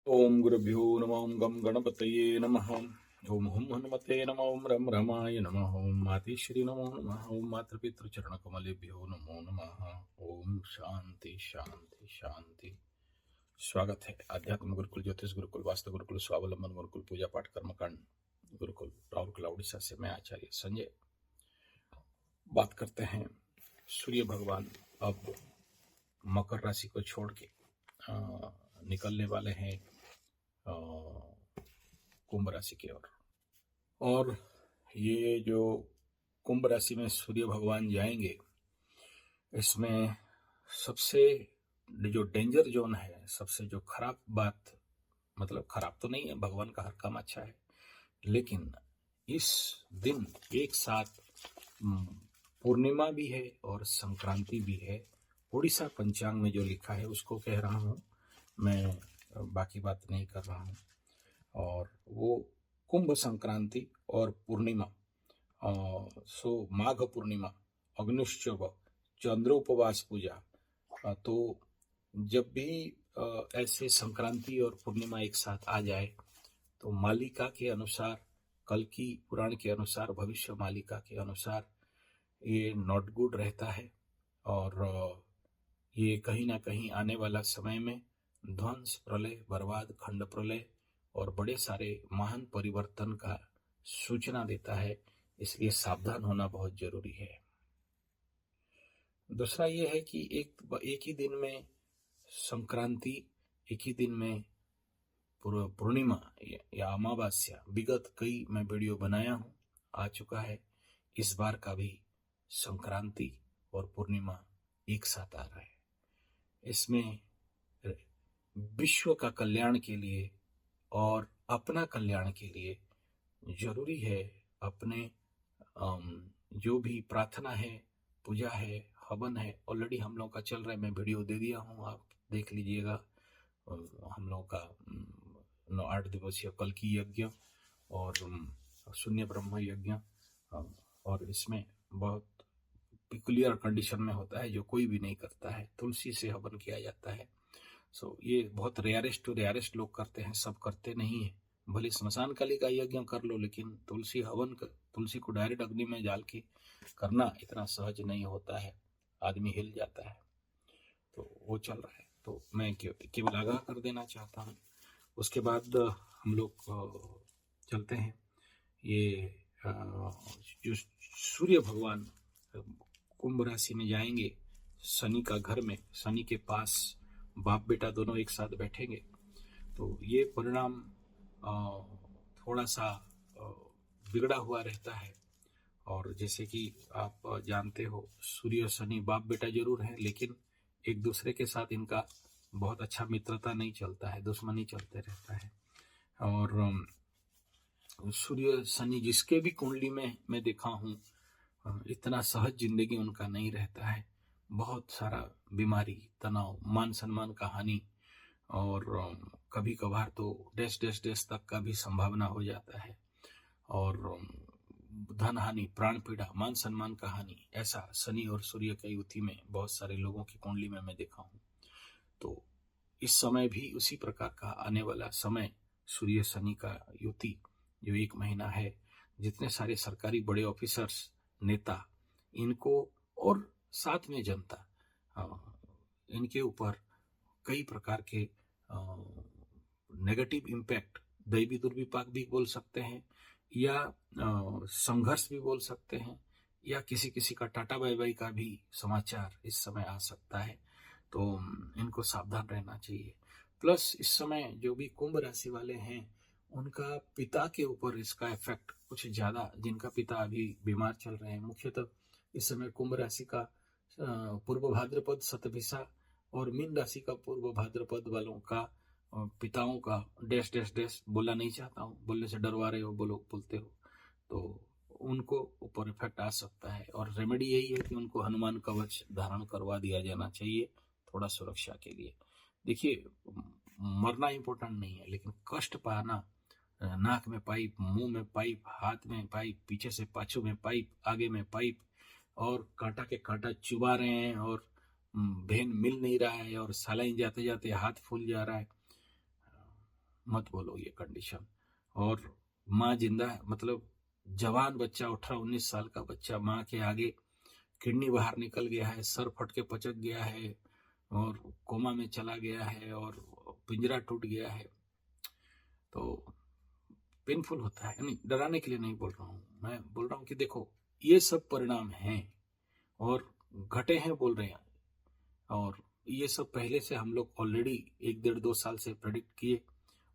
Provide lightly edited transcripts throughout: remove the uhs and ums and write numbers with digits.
ओम गुरुभ्यो नमः। ओम गम गणपतये नमः। ओम हुम हनुमते नमः। ओम रम रमाय नमः। ओम मातेश्वरी नमो नमः। ओम मातृपितृ चरण कमलेभ्यो नमो नमः। ओम शांति शांति शांति। स्वागत है आध्यात्म गुरुकुल, ज्योतिष गुरुकुल, वास्तु गुरुकुल, स्वावलंबन गुरुकुल, पूजा पाठ कर्मकांड गुरुकुल राउरकेला उड़ीसा से मैं आचार्य संजय बात करते हैं। सूर्य भगवान अब मकर राशि को छोड़ के निकलने वाले हैं कुंभ राशि की ओर। और ये जो कुंभ राशि में सूर्य भगवान जाएंगे, इसमें सबसे जो डेंजर जोन है, सबसे जो खराब बात, मतलब खराब तो नहीं है, भगवान का हर काम अच्छा है, लेकिन इस दिन एक साथ पूर्णिमा भी है और संक्रांति भी है। उड़ीसा पंचांग में जो लिखा है उसको कह रहा हूँ मैं, बाकी बात नहीं कर रहा हूँ। और वो कुंभ संक्रांति और पूर्णिमा, सो माघ पूर्णिमा, अग्निश्चव, चंद्रोपवास पूजा, तो जब भी ऐसे संक्रांति और पूर्णिमा एक साथ आ जाए तो मालिका के अनुसार, कल की पुराण के अनुसार, भविष्य मालिका के अनुसार ये नॉट गुड रहता है। और ये कहीं ना कहीं आने वाला समय में ध्वंस, प्रलय, बर्बाद, खंड प्रलय और बड़े सारे महान परिवर्तन का सूचना देता है। इसलिए सावधान होना बहुत जरूरी है। दूसरा ये है कि एक ही दिन में संक्रांति, एक ही दिन में पूर्णिमा या अमावस्या, विगत कई मैं वीडियो बनाया हूं, आ चुका है। इस बार का भी संक्रांति और पूर्णिमा एक साथ आ रहा है। इसमें विश्व का कल्याण के लिए और अपना कल्याण के लिए जरूरी है अपने जो भी प्रार्थना है, पूजा है, हवन है, ऑलरेडी हम लोग का चल रहा है, मैं वीडियो दे दिया हूँ, आप देख लीजिएगा। हम लोग का 8 दिवसीय कल की यज्ञ और शून्य ब्रह्म यज्ञ, और इसमें बहुत पिकुलियर कंडीशन में होता है, जो कोई भी नहीं करता है। तुलसी से हवन किया जाता है। ये बहुत रेयरेस्ट टू रेयरेस्ट लोग करते हैं, सब करते नहीं है। भले स्मशान काली का यज्ञ कर लो, लेकिन तुलसी हवन कर, तुलसी को डायरेक्ट अग्नि में डाल के करना इतना सहज नहीं होता है, आदमी हिल जाता है। तो वो चल रहा है, तो मैं केवल आगाह कर देना चाहता हूँ। उसके बाद हम लोग चलते हैं। ये जो सूर्य भगवान कुंभ राशि में जाएंगे, शनि का घर में, शनि के पास बाप बेटा दोनों एक साथ बैठेंगे, तो ये परिणाम थोड़ा सा बिगड़ा हुआ रहता है। और जैसे कि आप जानते हो, सूर्य शनि बाप बेटा जरूर है, लेकिन एक दूसरे के साथ इनका बहुत अच्छा मित्रता नहीं चलता है, दुश्मनी चलते रहता है। और सूर्य शनि जिसके भी कुंडली में मैं देखा हूँ, इतना सहज जिंदगी उनका नहीं रहता है। बहुत सारा बीमारी, तनाव, मान सम्मान का हानि, और कभी कभार तो डैश डैश डैश तक का भी संभावना हो जाता है। और धन हानि, प्राण पीड़ा, मान सम्मान का हानि, ऐसा शनि और सूर्य की युति में बहुत सारे लोगों की कुंडली में मैं देखा हूँ। तो इस समय भी उसी प्रकार का आने वाला समय, सूर्य शनि का युति जो 1 महीना है, जितने सारे सरकारी बड़े ऑफिसर्स, नेता, इनको और साथ में जनता, इनके ऊपर कई प्रकार के नेगेटिव इम्पैक्ट, दैवी दुर्विपाक भी बोल सकते हैं, या संघर्ष भी बोल सकते हैं, या किसी किसी का टाटा बाय बाय का भी समाचार इस समय आ सकता है। तो इनको सावधान रहना चाहिए। प्लस इस समय जो भी कुंभ राशि वाले हैं, उनका पिता के ऊपर इसका इफेक्ट कुछ ज्यादा, जिनका पिता अभी बीमार चल रहे हैं, मुख्यतः इस समय कुंभ राशि का पूर्व भाद्रपद शतभिषा और मीन राशि का पूर्व भाद्रपद वालों का पिताओं का डैश डैश डैश बोलना नहीं चाहता हूँ, बोलने से डरवा रहे हो, बोलते हो, तो उनको ऊपर इफेक्ट आ सकता है। और रेमेडी यही है कि उनको हनुमान कवच धारण करवा दिया जाना चाहिए, थोड़ा सुरक्षा के लिए। देखिए, मरना इंपॉर्टेंट नहीं है, लेकिन कष्ट पाना, नाक में पाइप, मुंह में पाइप, हाथ में पाइप, पीछे से पाछू में पाइप, आगे में पाइप, और कांटा के कांटा चुबा रहे हैं, और भेन मिल नहीं रहा है, और सलाइन जाते जाते हाथ फूल जा रहा है, मत बोलो ये कंडीशन। और माँ जिंदा है, मतलब जवान बच्चा 18-19 साल का बच्चा, माँ के आगे किडनी बाहर निकल गया है, सर फट के पचक गया है और कोमा में चला गया है और पिंजरा टूट गया है, तो पेनफुल होता है। यानी डराने के लिए नहीं बोल रहा हूँ, मैं बोल रहा हूँ कि देखो ये सब परिणाम हैं और घटे हैं बोल रहे हैं, और ये सब पहले से हम लोग ऑलरेडी 1-1.5-2 साल से प्रेडिक्ट किए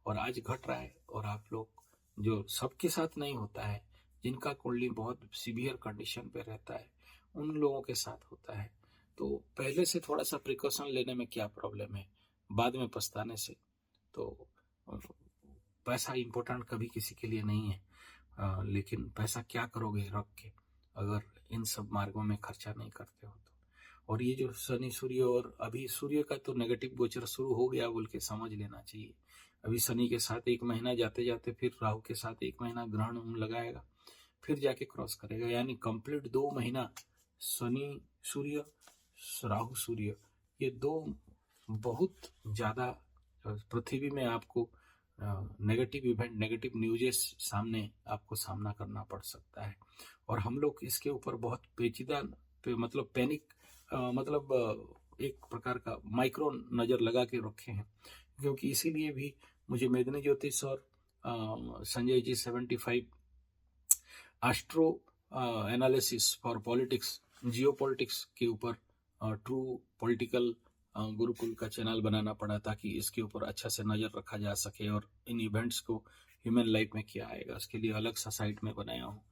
और आज घट रहा है। और आप लोग, जो सबके साथ नहीं होता है, जिनका कुंडली बहुत सीवियर कंडीशन पे रहता है, उन लोगों के साथ होता है, तो पहले से थोड़ा सा प्रिकॉशन लेने में क्या प्रॉब्लम है, बाद में पछताने से। तो पैसा इंपॉर्टेंट कभी किसी के लिए नहीं है, लेकिन पैसा क्या करोगे रख के अगर इन सब मार्गों में खर्चा नहीं करते हो तो। और ये जो शनि सूर्य, और अभी सूर्य का तो नेगेटिव गोचर शुरू हो गया बोल के समझ लेना चाहिए। अभी शनि के साथ 1 महीना जाते जाते फिर राहु के साथ 1 महीना ग्रहण लगाएगा, फिर जाके क्रॉस करेगा, यानी कंप्लीट 2 महीना शनि सूर्य, राहु सूर्य, ये 2 बहुत ज्यादा पृथ्वी में आपको नेगेटिव इवेंट, नेगेटिव न्यूजेस सामने आपको सामना करना पड़ सकता है। और हम लोग इसके ऊपर बहुत पेचीदा मतलब पैनिक, मतलब एक प्रकार का माइक्रो नजर लगा के रखे हैं, क्योंकि इसीलिए भी मुझे मेदिनी ज्योतिष और Sanjay ji 75 astro analysis for politics, Jio politics के ऊपर ट्रू पॉलिटिकल गुरुकुल का चैनल बनाना पड़ा, ताकि इसके ऊपर अच्छा से नजर रखा जा सके और इन इवेंट्स को ह्यूमन लाइफ में क्या आएगा उसके लिए अलग सा साइट में बनाया हूँ।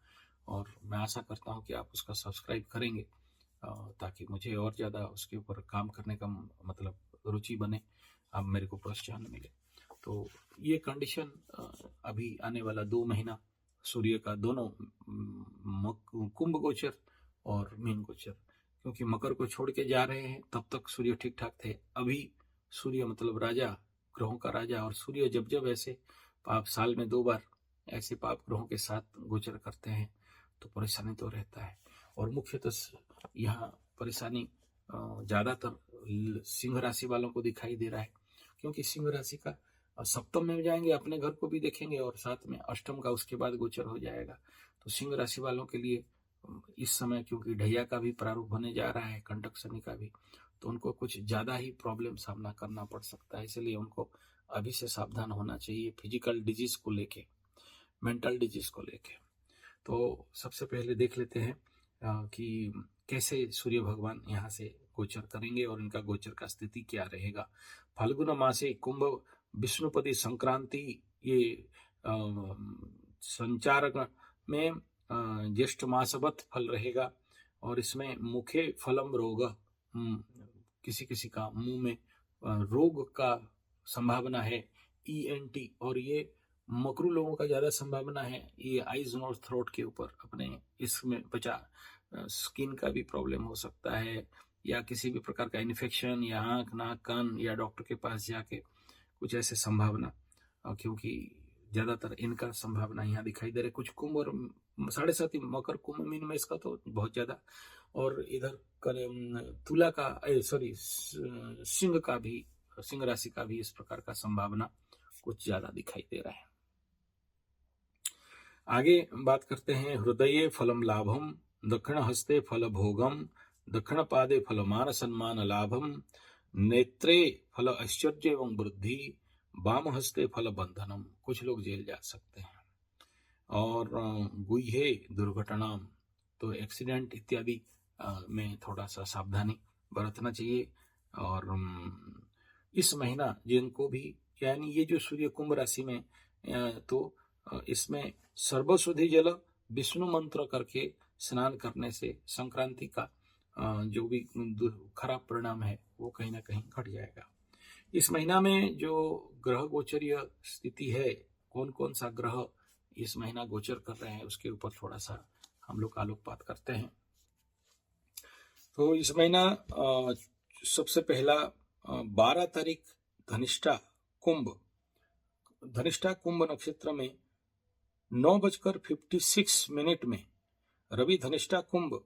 और मैं आशा करता हूँ कि आप उसका सब्सक्राइब करेंगे, ताकि मुझे और ज़्यादा उसके ऊपर काम करने का मतलब रुचि बने, अब मेरे को प्रोत्साहन मिले। तो ये कंडीशन अभी आने वाला 2 महीना सूर्य का दोनों कुंभ गोचर और मीन गोचर, क्योंकि मकर को छोड़ के जा रहे हैं, तब तक सूर्य ठीक ठाक थे। अभी सूर्य मतलब राजा, ग्रहों का राजा, और सूर्य जब जब ऐसे पाप साल में 2 बार ऐसे पाप ग्रहों के साथ गोचर करते हैं तो परेशानी तो रहता है। और मुख्यतः यहाँ परेशानी ज्यादातर सिंह राशि वालों को दिखाई दे रहा है, क्योंकि सिंह राशि का सप्तम में जाएंगे, अपने घर को भी देखेंगे और साथ में अष्टम का उसके बाद गोचर हो जाएगा। तो सिंह राशि वालों के लिए इस समय, क्योंकि ढैया का भी प्रारूप होने जा रहा है, कंटक शनि का भी, तो उनको कुछ ज्यादा ही प्रॉब्लम सामना करना पड़ सकता है। इसलिए उनको अभी से सावधान होना चाहिए, फिजिकल डिजीज को लेके, मेंटल डिजीज को लेके। तो सबसे पहले देख लेते हैं कि कैसे सूर्य भगवान यहाँ से गोचर करेंगे और इनका गोचर का स्थिति क्या रहेगा। फाल्गुन मासे कुंभ विष्णुपति संक्रांति, ये संचारक में ज्येष्ठ मासवत फल रहेगा, और इसमें मुखे फलम रोग, किसी किसी का मुंह में रोग का संभावना है, ENT, और ये मकरू लोगों का ज्यादा संभावना है, ये आईज और थ्रोट के ऊपर अपने इसमें स्किन का भी प्रॉब्लम हो सकता है, या किसी भी प्रकार का इन्फेक्शन, या आंख नाक कान, या डॉक्टर के पास जाके कुछ ऐसे संभावना, क्योंकि ज्यादातर इनका संभावना यहाँ दिखाई दे रहा है। कुछ कुंभ और 7.5 मकर कुंभ मीन में इसका तो बहुत ज्यादा, और इधर तुला का सॉरी सिंह का भी, सिंह राशि का भी इस प्रकार का संभावना कुछ ज्यादा दिखाई दे रहा है। आगे बात करते हैं। हृदये फलम लाभम, दक्षिण हस्ते फल भोगम, दक्षिण पादे फल मान सम्मान लाभम, नेत्रे फल ऐश्वर्य एवं वृद्धि, वाम हस्ते फल बंधनम। कुछ लोग जेल जा सकते हैं। और गुह्ये दुर्घटना, तो एक्सीडेंट इत्यादि में थोड़ा सा सावधानी बरतना चाहिए। और इस महीना जिनको भी, यानी ये जो सूर्य कुंभ राशि में, तो इसमें सर्वसुधि जल विष्णु मंत्र करके स्नान करने से संक्रांति का जो भी खराब परिणाम है वो कहीं ना कहीं घट जाएगा। इस महीना में जो ग्रह गोचरीय स्थिति है, कौन कौन सा ग्रह इस महीना गोचर कर रहे हैं, उसके ऊपर थोड़ा सा हम लोग आलोकपात करते हैं। तो इस महीना सबसे पहला 12 तारीख धनिष्ठा कुंभ नक्षत्र में 9:56 में रवि धनिष्ठा कुंभ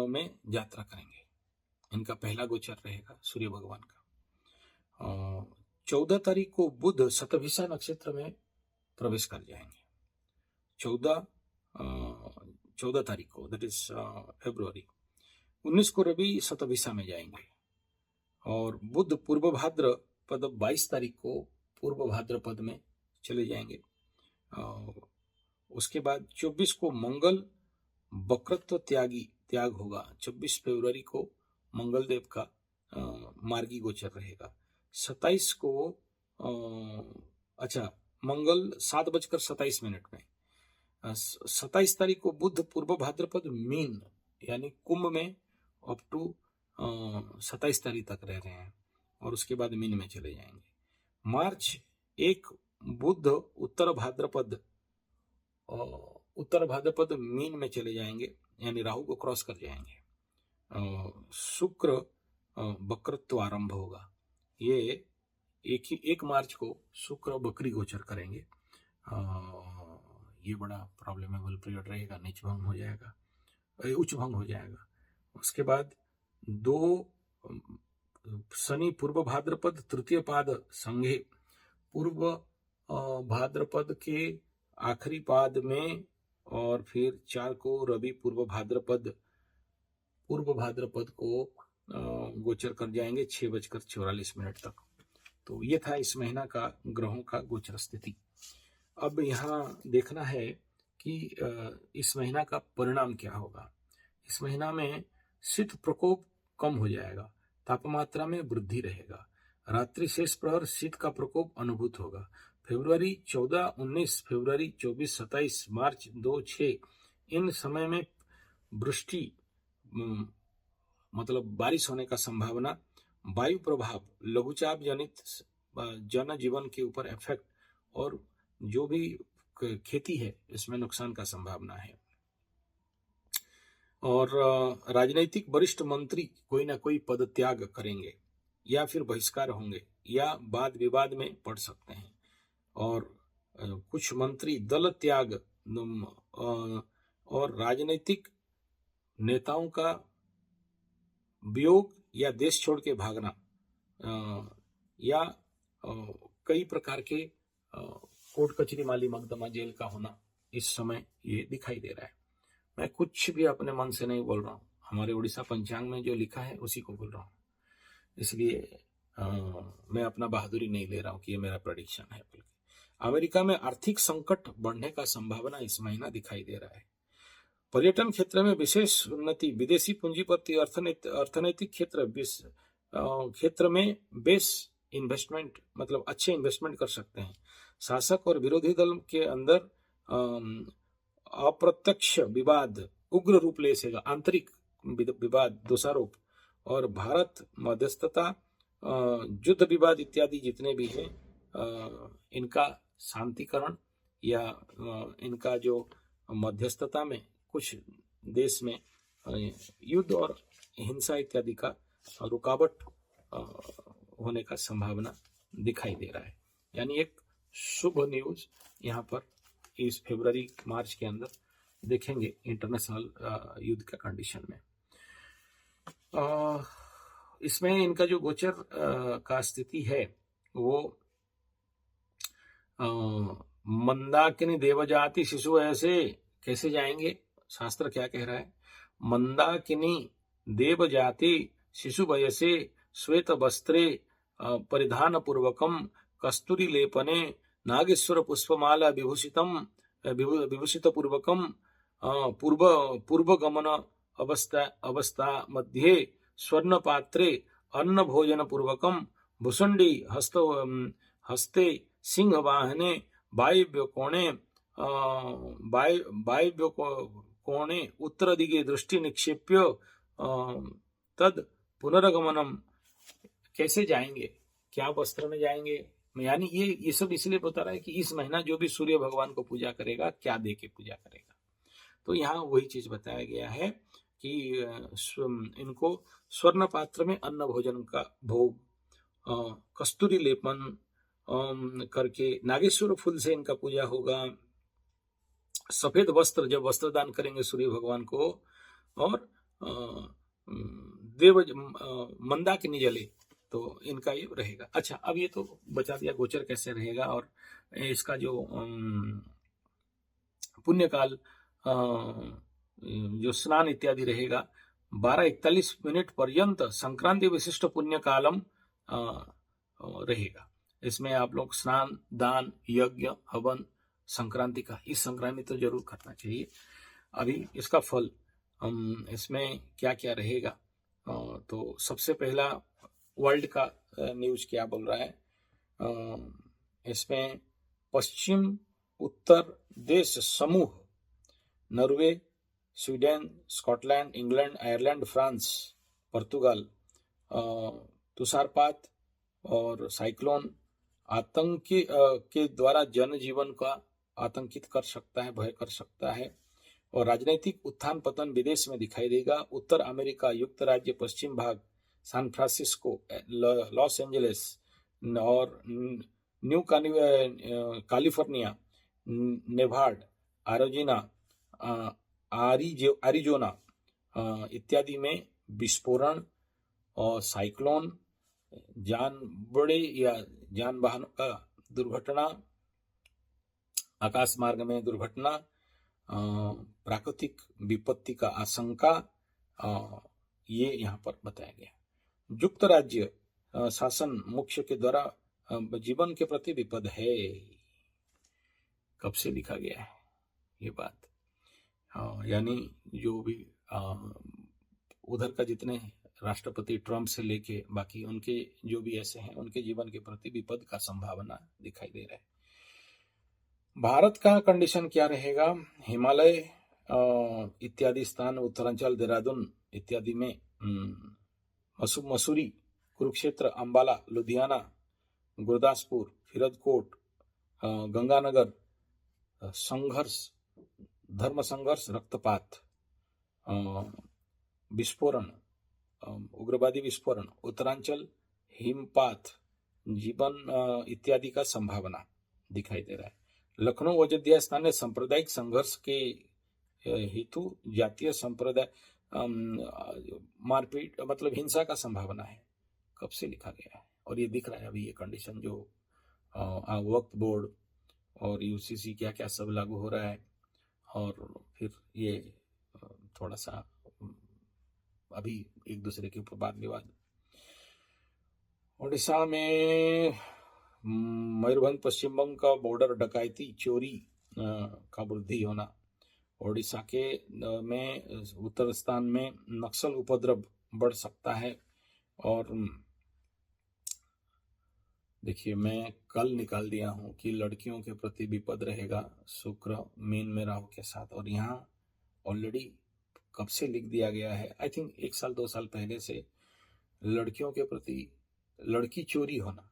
में यात्रा करेंगे। इनका पहला गोचर रहेगा सूर्य भगवान का। 14 तारीख को बुध शतभिषा नक्षत्र में प्रवेश कर जाएंगे। 14 तारीख को, दैट इज फरवरी। 19 को रवि शतभिषा में जाएंगे और बुध पूर्व भाद्रपद 22 तारीख को पूर्व भाद्रपद में चले जाएंगे। उसके बाद 24 को मंगल वक्रत्व त्याग होगा। 24 फरवरी को मंगल देव का मार्गी गोचर रहेगा। 27 को मंगल 7:27 में। 27 तारीख को बुध पूर्व भाद्रपद मीन यानी कुंभ में अप टू 27 तारीख तक रह रहे हैं और उसके बाद मीन में चले जाएंगे। मार्च 1 बुध उत्तर भाद्रपद मीन में चले जाएंगे यानी राहु को क्रॉस कर जाएंगे। शुक्र वक्रत्व आरंभ होगा। ये 1 मार्च को शुक्र बकरी गोचर करेंगे। ये बड़ा प्रॉब्लमेबल पीरियड रहेगा, नीच भंग हो जाएगा, उच्च भंग हो जाएगा। उसके बाद 2 शनि पूर्व भाद्रपद तृतीय पाद संघे, पूर्व भाद्रपद के आखिरी पाद में, और फिर 4 को रवि पूर्व भाद्रपद को गोचर कर जाएंगे 6:44 तक। तो ये था इस महीना का ग्रहों का गोचर स्थिति। अब यहाँ देखना है कि इस महीना का परिणाम क्या होगा। इस महीना में शीत प्रकोप कम हो जाएगा, तापमात्रा में वृद्धि रहेगा, रात्रि शेष प्रहर शीत का प्रकोप अनुभूत होगा। फरवरी 14, 19, फरवरी 24, 27, मार्च 2, 6 इन समय में वृष्टि मतलब बारिश होने का संभावना, वायु प्रभाव, लघुचाप जनित जनजीवन के ऊपर इफेक्ट और जो भी खेती है इसमें नुकसान का संभावना है। और राजनीतिक वरिष्ठ मंत्री कोई ना कोई पद त्याग करेंगे या फिर बहिष्कार होंगे या वाद विवाद में पड़ सकते हैं। और कुछ मंत्री दल त्याग और राजनीतिक नेताओं का वियोग या देश छोड़ के भागना या कई प्रकार के कोर्ट कचहरी माली मकदमा जेल का होना इस समय ये दिखाई दे रहा है। मैं कुछ भी अपने मन से नहीं बोल रहा हूँ, हमारे उड़ीसा पंचांग में जो लिखा है उसी को बोल रहा हूँ। इसलिए मैं अपना बहादुरी नहीं ले रहा हूँ कि ये मेरा प्रेडिक्शन है। अमेरिका में आर्थिक संकट बढ़ने का संभावना इस महीना दिखाई दे रहा है। पर्यटन क्षेत्र में विशेष उन्नति, विदेशी पूंजीपति अर्थनैतिक क्षेत्र में बेस इन्वेस्टमेंट मतलब अच्छे इन्वेस्टमेंट कर सकते हैं। शासक और विरोधी दल के अंदर अप्रत्यक्ष विवाद उग्र रूप ले सकेगा, आंतरिक विवाद, दोषारोप और भारत मध्यस्थता, युद्ध विवाद इत्यादि जितने भी हैं इनका शांतिकरण या इनका जो मध्यस्थता में कुछ देश में युद्ध और हिंसा इत्यादि का रुकावट होने का संभावना दिखाई दे रहा है। यानी एक शुभ न्यूज यहाँ पर इस फरवरी मार्च के अंदर देखेंगे इंटरनेशनल युद्ध का कंडीशन में। इसमें इनका जो गोचर का स्थिति है वो मंदाकिनी देवजाति शिशु ऐसे कैसे जाएंगे, शास्त्र क्या कह रहा है। मंदाकिनी देवजाति शिशु वयसे श्वेत वस्त्रे परिधान पूर्वकम कस्तूरी लेपने नागेश्वर पुष्पमाला विभूषित पूर्वकम पूर्व गमन अवस्था मध्ये स्वर्ण पात्रे अन्न भोजन पूर्वकम भुसुंडी हस्ते सिंह वाहने वायव्य कोणे उत्तर दिगे दृष्टि निक्षेप्य तद पुनर्गमनम। कैसे जाएंगे, क्या वस्त्र में जाएंगे, यानी ये सब इसलिए बता रहा है कि इस महीना जो भी सूर्य भगवान को पूजा करेगा क्या दे के पूजा करेगा। तो यहाँ वही चीज बताया गया है कि इनको स्वर्ण पात्र में अन्न भोजन का भोग, कस्तूरी लेपन करके नागेश्वर फूल से इनका पूजा होगा, सफेद वस्त्र जब वस्त्र दान करेंगे सूर्य भगवान को, और मंदाकिनी जले तो इनका ये रहेगा। अच्छा, अब ये तो बचा दिया गोचर कैसे रहेगा, और इसका जो पुण्यकाल जो स्नान इत्यादि रहेगा 12:41 पर्यंत संक्रांति विशिष्ट पुण्यकालम रहेगा। इसमें आप लोग स्नान, दान, यज्ञ, हवन संक्रांति का, इस संक्रांति तो जरूर करना चाहिए। अभी इसका फल इसमें क्या क्या रहेगा, तो सबसे पहला वर्ल्ड का न्यूज क्या बोल रहा है, इसमें पश्चिम उत्तर देश समूह Norway, Sweden, Scotland, England, Ireland, France, पुर्तगाल तुषारपात और साइक्लोन आतंकी के द्वारा जनजीवन का आतंकित कर सकता है, भय कर सकता है, और राजनीतिक उत्थान पतन विदेश में दिखाई देगा। उत्तर अमेरिका, युक्त राज्य पश्चिम भाग, सैन फ्रांसिस्को, लॉस एंजलिस और न्यू कैलिफोर्निया, नेवाडा, एरिजोना इत्यादि में विस्फोरण और साइक्लोन, जान वाहनों का दुर्घटना, आकाश मार्ग में दुर्घटना, प्राकृतिक विपत्ति का आशंका, ये यहाँ पर बताया गया। युक्त राज्य शासन मुख्य के द्वारा जीवन के प्रति विपद है। कब से लिखा गया है ये बात, यानी जो भी उधर का जितने राष्ट्रपति ट्रम्प से लेके बाकी उनके जो भी ऐसे हैं, उनके जीवन के प्रति विपद का संभावना दिखाई दे रहा है। भारत का कंडीशन क्या रहेगा, हिमालय इत्यादि स्थान, उत्तरांचल, देहरादून इत्यादि में मसूरी, कुरुक्षेत्र, अंबाला, लुधियाना, गुरदासपुर, फरीदकोट, गंगानगर, संघर्ष, धर्म संघर्ष, रक्तपात, विस्फोरण, उग्रवादी विस्फोरण, उत्तरांचल हिमपात, जीवन इत्यादि का संभावना दिखाई दे रहा है। लखनऊ अयोध्या स्थानीय सांप्रदायिक संघर्ष के हेतु जातीय संप्रदाय मारपीट मतलब हिंसा का संभावना है। कब से लिखा गया है, और ये दिख रहा है अभी ये कंडीशन जो वक्फ बोर्ड और यूसीसी क्या क्या सब लागू हो रहा है, और फिर ये थोड़ा सा अभी एक दूसरे के ऊपर वाद विवाद। ओडिशा में मयूरभंज पश्चिम बंग का बॉर्डर डकैती चोरी का वृद्धि होना, ओडिशा के में उत्तर स्थान में नक्सल उपद्रव बढ़ सकता है। और देखिए मैं कल निकाल दिया हूं कि लड़कियों के प्रति विपद रहेगा, शुक्र मीन में राहु के साथ, और यहाँ ऑलरेडी कब से लिख दिया गया है, आई थिंक 1 साल 2 साल पहले से लड़कियों के प्रति लड़की चोरी होना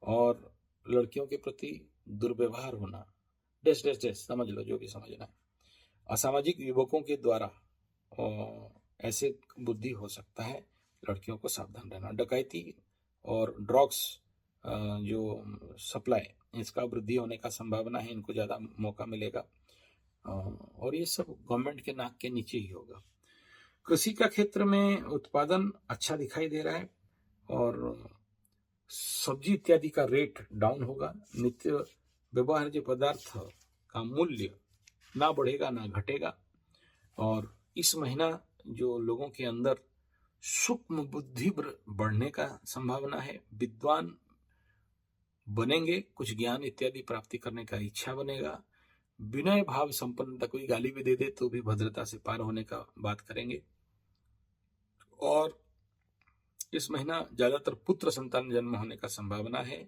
और लड़कियों के प्रति दुर्व्यवहार होना, डेस डेस डेस समझ लो जो भी समझना है, असामाजिक युवकों के द्वारा ऐसे बुद्धि हो सकता है, लड़कियों को सावधान रहना। डकैती और ड्रग्स जो सप्लाई इसका वृद्धि होने का संभावना है, इनको ज़्यादा मौका मिलेगा, और ये सब गवर्नमेंट के नाक के नीचे ही होगा। कृषि का क्षेत्र में उत्पादन अच्छा दिखाई दे रहा है, और सब्जी इत्यादि का रेट डाउन होगा। नित्य व्यवहार्य पदार्थ का मूल्य ना बढ़ेगा ना घटेगा, और इस महीना जो लोगों के अंदर सूक्ष्म बुद्धि बढ़ने का संभावना है, विद्वान बनेंगे, कुछ ज्ञान इत्यादि प्राप्ति करने का इच्छा बनेगा, विनय भाव संपन्नता, कोई गाली भी दे दे तो भी भद्रता से पार होने का बात करेंगे। और इस महीना ज्यादातर पुत्र संतान जन्म होने का संभावना है।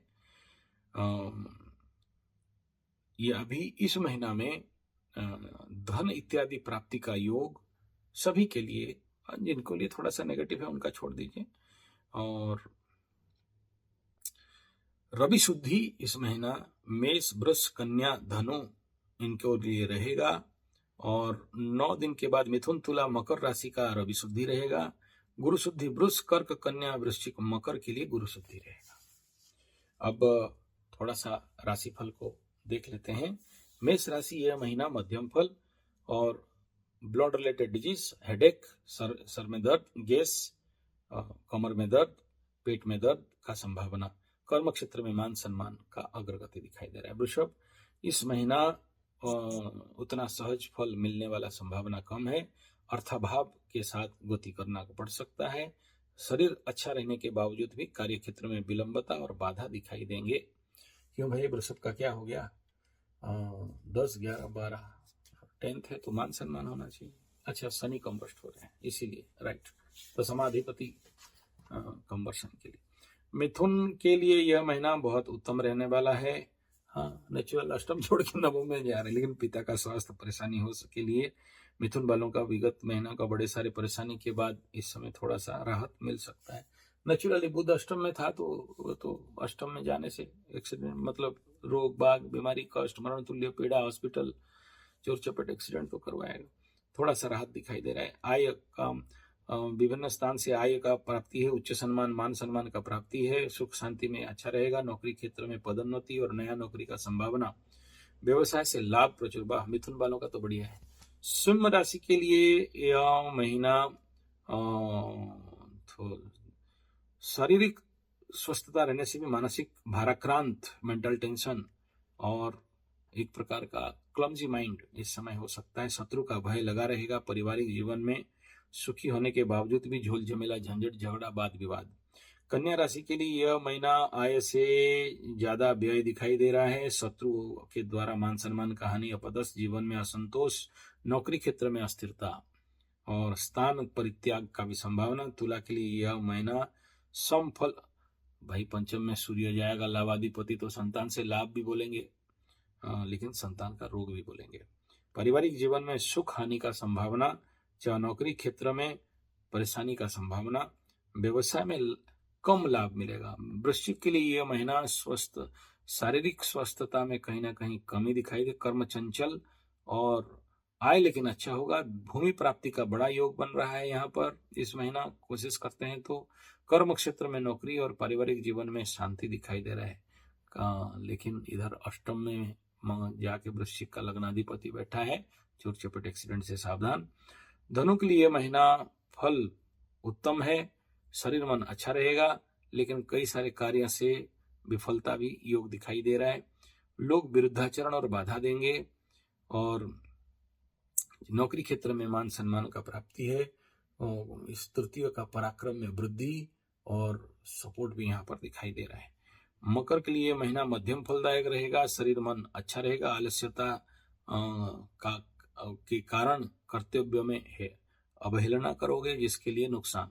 ये अभी इस महीना में धन इत्यादि प्राप्ति का योग सभी के लिए, जिनको लिए थोड़ा सा नेगेटिव है उनका छोड़ दीजिए। और रवि शुद्धि इस महीना मेष, वृष, कन्या, धनु इनको लिए रहेगा, और 9 दिन के बाद मिथुन, तुला, मकर राशि का रवि शुद्धि रहेगा। गुरु शुद्धि वृष, कर्क, कन्या, वृश्चिक, मकर के लिए गुरु शुद्धि रहेगा। अब थोड़ा सा राशिफल को देख लेते हैं। मेष राशि यह महीना मध्यम फल और blood related disease, headache, sir में दर्द, गैस, कमर में दर्द, पेट में दर्द का संभावना, कर्म क्षेत्र में मान सम्मान का अग्रगति दिखाई दे रहा है। वृषभ, इस महीना उतना सहज फल मिलने वाला संभावना कम है, अर्थाभाव के साथ गति करना पड़ सकता है। शरीर अच्छा रहने के बावजूद भी कार्य क्षेत्र में विलंबता और बाधा दिखाई देंगे। क्यों भाई, वृषभ का क्या हो गया? 10, 11, 12, 10th है तो मान सम्मान होना चाहिए। अच्छा, शनि कंबस्ट हो रहे हैं इसीलिए, राइट, तो समाधिपति कंबर्शन के लिए। मिथुन के लिए यह महीना बहुत उत्तम रहने वाला है। हाँ, नेचुरल अष्टम छोड़ के नवम में जा रहे हैं, लेकिन पिता का स्वास्थ्य परेशानी हो सके लिए मिथुन वालों का विगत महीना का बड़े सारे परेशानी के बाद इस समय थोड़ा सा राहत मिल सकता है। नेचुरली बुध अष्टम में था तो अष्टम में जाने से एक्सीडेंट, मतलब रोग बाग, बीमारी, कष्ट, मरण तुल्य पीड़ा, हॉस्पिटल, चोर चपेट, एक्सीडेंट तो करवाएगा। थोड़ा सा राहत दिखाई दे रहा है। आय का विभिन्न स्थान से आय का प्राप्ति है, उच्च सम्मान, मान सम्मान का प्राप्ति है, सुख शांति में अच्छा रहेगा। नौकरी क्षेत्र में पदोन्नति और नया नौकरी का संभावना, व्यवसाय से लाभ प्रचुर। मिथुन वालों का तो बढ़िया है। सिंह राशि के लिए यह महीना शारीरिक स्वस्थता रहने से भी मानसिक भाराक्रांत, मेंटल टेंशन और एक प्रकार का क्लमजी माइंड इस समय हो सकता है। शत्रु का भय लगा रहेगा। पारिवारिक जीवन में सुखी होने के बावजूद भी झोल झमेला, झंझट, झगड़ा, वाद विवाद। कन्या राशि के लिए यह महीना आय से ज्यादा व्यय दिखाई दे रहा है। शत्रु के द्वारा मान सम्मान का हानि, अपदस्थ, जीवन में असंतोष, नौकरी क्षेत्र में अस्थिरता और स्थान परित्याग का भी संभावना। तुला के लिए यह महीना समफल, भाई पंचम में सूर्य जाएगा, लाभाधिपति, तो संतान से लाभ भी बोलेंगे, लेकिन संतान का रोग भी बोलेंगे। पारिवारिक जीवन में सुख हानि का संभावना, चाहे नौकरी क्षेत्र में परेशानी का संभावना, व्यवसाय में कम लाभ मिलेगा। वृश्चिक के लिए यह महीना स्वस्थ, शारीरिक स्वस्थता में कहीं ना कहीं कमी दिखाई दे। कर्म चंचल और आय लेकिन अच्छा होगा। भूमि प्राप्ति का बड़ा योग बन रहा है यहाँ पर। इस महीना कोशिश करते हैं तो कर्म क्षेत्र में नौकरी और पारिवारिक जीवन में शांति दिखाई दे रहा है। लेकिन इधर अष्टम में जाके वृश्चिक का लग्नाधिपति बैठा है, चोट चपेट एक्सीडेंट से सावधान। धनु के लिए महीना फल उत्तम है, शरीर मन अच्छा रहेगा, लेकिन कई सारे कार्य से विफलता भी योग दिखाई दे रहा है। लोग विरुद्धाचरण और बाधा देंगे और नौकरी क्षेत्र में मान सम्मान का प्राप्ति है। इस तृतीय का पराक्रम में वृद्धि और सपोर्ट भी यहाँ पर दिखाई दे रहा है। मकर के लिए महीना मध्यम फलदायक रहेगा, शरीर मन अच्छा रहेगा। आलस्यता के कारण कर्तव्य में है अवहेलना करोगे, जिसके लिए नुकसान।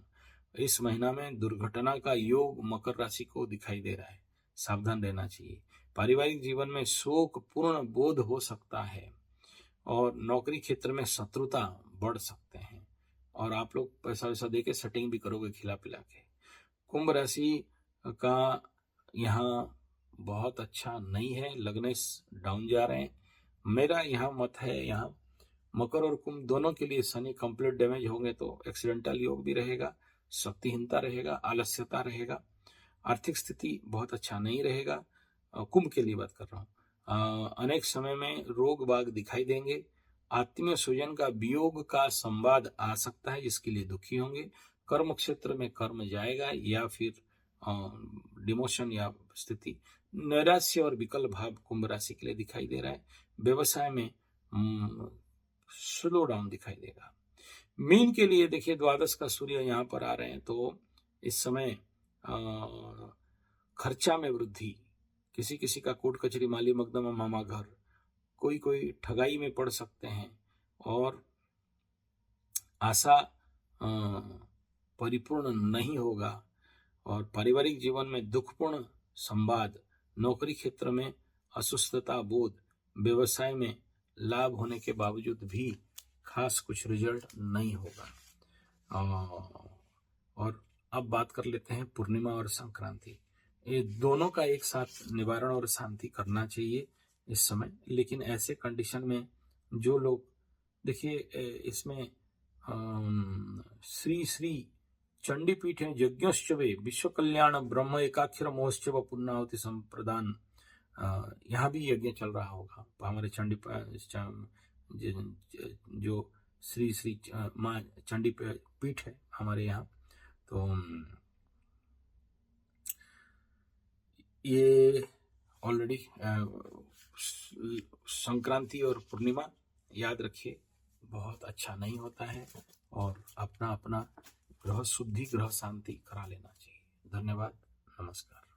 इस महीना में दुर्घटना का योग मकर राशि को दिखाई दे रहा है, सावधान रहना चाहिए। पारिवारिक जीवन में शोक पूर्ण बोध हो सकता है और नौकरी क्षेत्र में शत्रुता बढ़ सकते हैं और आप लोग पैसा वैसा देके सेटिंग भी करोगे खिला पिला के। कुंभ राशि का यहाँ बहुत अच्छा नहीं है, लगने डाउन जा रहे हैं। मेरा यहाँ मत है, यहाँ मकर और कुंभ दोनों के लिए शनि कंप्लीट डैमेज होंगे तो एक्सीडेंटल योग भी रहेगा, शक्तिहीनता रहेगा, आलस्यता रहेगा, आर्थिक स्थिति बहुत अच्छा नहीं रहेगा। कुंभ के लिए बात कर रहा हूँ। अनेक समय में रोग बाग दिखाई देंगे। आत्मीय स्वजन का वियोग का संवाद आ सकता है, जिसके लिए दुखी होंगे। कर्म क्षेत्र में कर्म जाएगा या फिर डिमोशन या स्थिति। नैराश्य और विकल भाव कुंभ राशि के लिए दिखाई दे रहा है। व्यवसाय में स्लो डाउन दिखाई देगा। मीन के लिए देखिए द्वादश का सूर्य यहाँ पर आ रहे हैं तो इस समय खर्चा में वृद्धि, किसी किसी का कोर्ट कचहरी, माली मकदमा, मामा घर, कोई ठगाई में पड़ सकते हैं और आशा परिपूर्ण नहीं होगा। और पारिवारिक जीवन में दुखपूर्ण संवाद, नौकरी क्षेत्र में असुस्थता बोध, व्यवसाय में लाभ होने के बावजूद भी खास कुछ रिजल्ट नहीं होगा। और अब बात कर लेते हैं पूर्णिमा और संक्रांति। ये दोनों का एक साथ निवारण और शांति करना चाहिए इस समय। लेकिन ऐसे कंडीशन में जो लोग, देखिए इसमें श्री श्री चंडीपीठ है, यज्ञोत्सवे विश्व कल्याण ब्रह्म एकाक्षर महोत्सव पुण्यआहुति संप्रदान, यहाँ भी यज्ञ चल रहा होगा। हमारे चंडी जो श्री श्री माँ चंडी पीठ है हमारे यहाँ, तो ये ऑलरेडी संक्रांति और पूर्णिमा याद रखिए बहुत अच्छा नहीं होता है और अपना अपना ग्रह शुद्धि ग्रह शांति करा लेना चाहिए। धन्यवाद, नमस्कार।